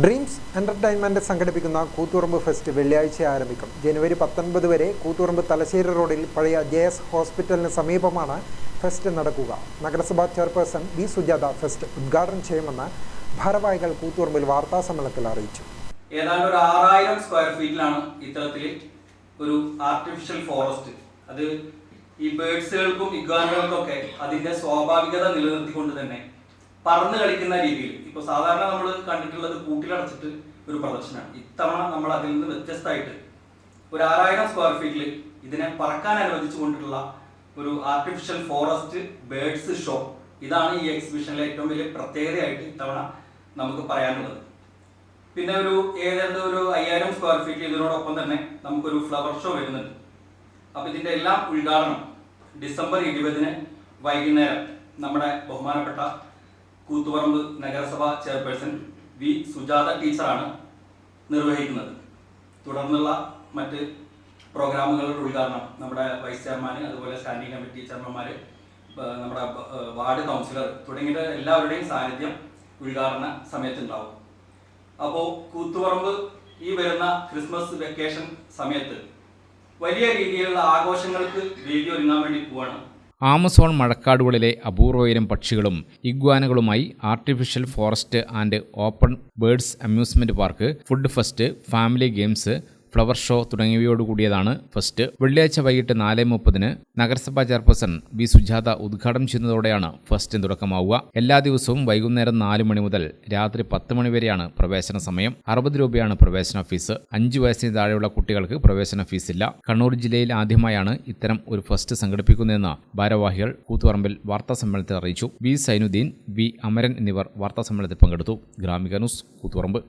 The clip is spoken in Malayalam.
ഡ്രീംസ് എൻ്റർടൈൻമെൻറ്റ് സംഘടിപ്പിക്കുന്ന കൂത്തുപറമ്പ് ഫെസ്റ്റ് വെള്ളിയാഴ്ച ആരംഭിക്കും. ജനുവരി 19 വരെ കൂത്തുപറമ്പ് തലശ്ശേരി റോഡിൽ പഴയ ജെഎസ് ഹോസ്പിറ്റലിന് സമീപമാണ് ഫെസ്റ്റ് നടക്കുക. നഗരസഭാ ചെയർപേഴ്സൺ വി സുജാത ഫെസ്റ്റ് ഉദ്ഘാടനം ചെയ്യുമെന്ന് ഭാരവാഹികൾ കൂത്തുപറമ്പിൽ വാർത്താസമ്മേളനത്തിൽ അറിയിച്ചു. ഏതാണ്ട് ഒരു 6000 സ്ക്വയർ ഫീറ്റിലാണ് ഇത്തരത്തിൽ ഒരു ആർട്ടിഫിഷ്യൽ ഫോറസ്റ്റ്. അത് ഈ ബേഡ്സുകൾക്കും ഇഗ്വാനുകൾക്കും ഒക്കെ അതിന്റെ സ്വാഭാവികത നിലനിർത്തിക്കൊണ്ട് തന്നെ പറന്ന് കളിക്കുന്ന രീതിയിൽ. ഇപ്പൊ സാധാരണ നമ്മൾ കണ്ടിട്ടുള്ളത് കൂട്ടിലടച്ചിട്ട് ഒരു പ്രദർശനമാണ്. ഇത്തവണ നമ്മൾ അതിൽ നിന്ന് വ്യത്യസ്തമായിട്ട് ഒരു 6000 സ്ക്വയർ ഫീറ്റിൽ ഇതിനെ പറക്കാൻ അനുവദിച്ചു കൊണ്ടിട്ടുള്ള ഒരു ആർട്ടിഫിഷ്യൽ ഫോറസ്റ്റ് ബേഡ്സ് ഷോ. ഇതാണ് ഈ എക്സിബിഷനിലെ ഏറ്റവും വലിയ പ്രത്യേകതയായിട്ട് ഇത്തവണ നമുക്ക് പറയാനുള്ളത്. പിന്നെ ഏതാണ്ട് ഒരു 5000 സ്ക്വയർ ഫീറ്റിൽ ഇതിനോടൊപ്പം തന്നെ നമുക്കൊരു ഫ്ലവർ ഷോ വരുന്നുണ്ട്. അപ്പൊ ഇതിന്റെ എല്ലാം ഉദ്ഘാടനം ഡിസംബർ 20 വൈകുന്നേരം നമ്മുടെ ബഹുമാനപ്പെട്ട കൂത്തുപറമ്പ് നഗരസഭാ ചെയർപേഴ്സൺ വി സുജാത ടീച്ചറാണ് നിർവഹിക്കുന്നത്. തുടർന്നുള്ള മറ്റ് പ്രോഗ്രാമുകളുടെ ഉദ്ഘാടനം നമ്മുടെ വൈസ് ചെയർമാൻ, അതുപോലെ സ്റ്റാൻഡിംഗ് കമ്മിറ്റി ചെയർമാൻമാര്, നമ്മുടെ വാർഡ് കൗൺസിലർ തുടങ്ങിയ എല്ലാവരുടെയും സാന്നിധ്യം ഉദ്ഘാടന സമയത്തുണ്ടാവും. അപ്പോൾ കൂത്തുപറമ്പ് ഈ വരുന്ന ക്രിസ്മസ് വെക്കേഷൻ സമയത്ത് വലിയ രീതിയിലുള്ള ആഘോഷങ്ങൾക്ക് വേദി ഒരുങ്ങാൻ വേണ്ടി പോവാണ്. ആമസോൺ മഴക്കാടുകളിലെ അപൂർവയിനം പക്ഷികളും ഇഗ്വാനകളുമായി artificial forest and open birds amusement park, food fest, family games, flower show തുടങ്ങിയവയോടുകൂടിയതാണ് ഫെസ്റ്റ്. വെള്ളിയാഴ്ച വൈകിട്ട് 4:30 നഗരസഭാ ചെയർപേഴ്സൺ വി സുജാത ഉദ്ഘാടനം ചെയ്യുന്നതോടെയാണ് ഫെസ്റ്റിന് തുടക്കമാവുക. എല്ലാ ദിവസവും വൈകുന്നേരം 4 മണി മുതൽ രാത്രി 10 മണി വരെയാണ് പ്രവേശന സമയം. 60 രൂപയാണ് പ്രവേശന ഫീസ്. 5 വയസ്സിന് താഴെയുള്ള കുട്ടികൾക്ക് പ്രവേശന ഫീസില്ല. കണ്ണൂർ ജില്ലയിൽ ആദ്യമായാണ് ഇത്തരം ഒരു ഫെസ്റ്റ് സംഘടിപ്പിക്കുന്നതെന്ന് ഭാരവാഹികൾ കൂത്തുപറമ്പിൽ വാർത്താസമ്മേളനത്തിൽ അറിയിച്ചു. വി സൈനുദ്ദീൻ, വി അമരൻ എന്നിവർ വാർത്താസമ്മേളനത്തിൽ പങ്കെടുത്തു. ഗ്രാമിക ന്യൂസ്, കൂത്തുപറമ്പ്.